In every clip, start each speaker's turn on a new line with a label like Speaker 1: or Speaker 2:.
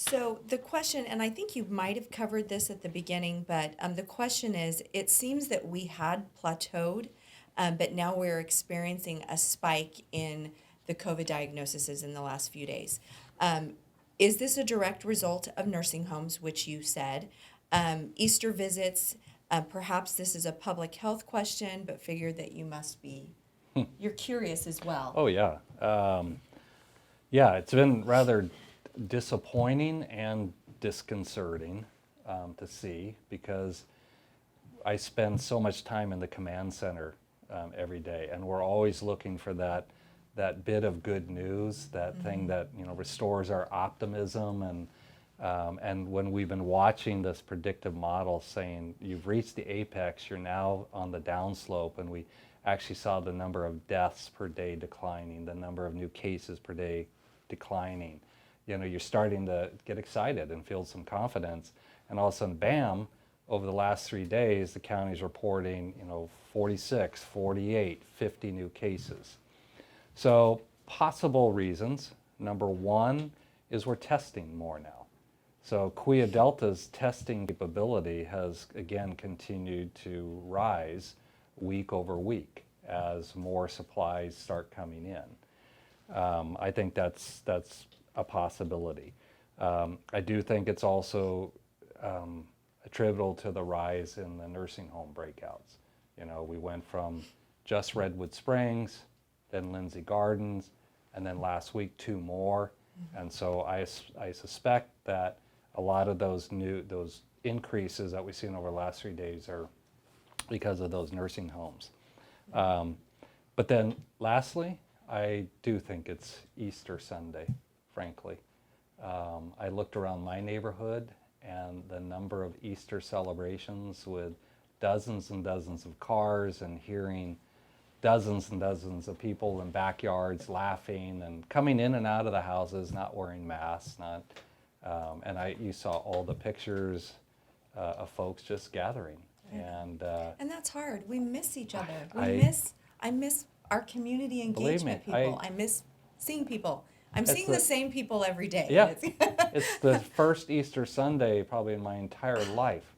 Speaker 1: So the question, and I think you might have covered this at the beginning, but the question is, it seems that we had plateaued, but now we're experiencing a spike in the COVID diagnoses in the last few days. Um, is this a direct result of nursing homes, which you said? Easter visits, perhaps this is a public health question, but figured that you must be, you're curious as well.
Speaker 2: Oh, yeah. Yeah, it's been rather disappointing and disconcerting to see, because I spend so much time in the command center every day, and we're always looking for that bit of good news, that thing that restores our optimism. And when we've been watching this predictive model saying you've reached the apex, you're now on the downslope, and we actually saw the number of deaths per day declining, the number of new cases per day declining. You're starting to get excited and feel some confidence, and all of a sudden, bam, over the last 3 days, the county's reporting, 46, 48, 50 new cases. So possible reasons. Number one is we're testing more now. So Kaweah Delta's testing capability has again continued to rise week over week as more supplies start coming in. I think that's a possibility. I do think it's also attributable to the rise in the nursing home breakouts. We went from just Redwood Springs, then Lindsay Gardens, and then last week 2 more. And so I suspect that a lot of those increases that we've seen over the last 3 days are because of those nursing homes. But then lastly, I do think it's Easter Sunday, frankly. I looked around my neighborhood, and the number of Easter celebrations with dozens and dozens of cars, and hearing dozens and dozens of people in backyards laughing and coming in and out of the houses, not wearing masks, and you saw all the pictures of folks just gathering. And
Speaker 1: that's hard. We miss each other.
Speaker 2: I
Speaker 1: I miss our community
Speaker 2: Believe me,
Speaker 1: engagement people. I miss seeing people. I'm
Speaker 2: It's
Speaker 1: seeing
Speaker 2: the-
Speaker 1: the same people every day.
Speaker 2: Yeah.
Speaker 1: It's-
Speaker 2: It's the first Easter Sunday probably in my entire life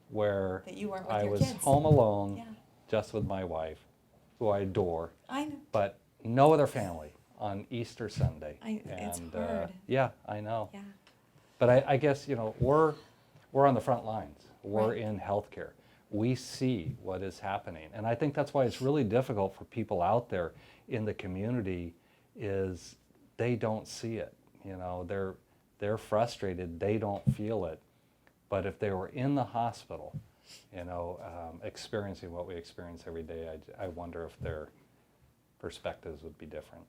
Speaker 2: where
Speaker 1: That you weren't with
Speaker 2: I
Speaker 1: your
Speaker 2: was
Speaker 1: kids.
Speaker 2: home alone,
Speaker 1: Yeah.
Speaker 2: just with my wife, who I adore,
Speaker 1: I know.
Speaker 2: but no other family on Easter Sunday.
Speaker 1: It's
Speaker 2: And,
Speaker 1: hard.
Speaker 2: yeah, I know.
Speaker 1: Yeah.
Speaker 2: But I guess we're on the front lines. We're
Speaker 1: Right.
Speaker 2: in healthcare. We see what is happening, and I think that's why it's really difficult for people out there in the community. Is they don't see it. They're frustrated. They don't feel it. But if they were in the hospital, experiencing what we experience every day, I wonder if their perspectives would be different.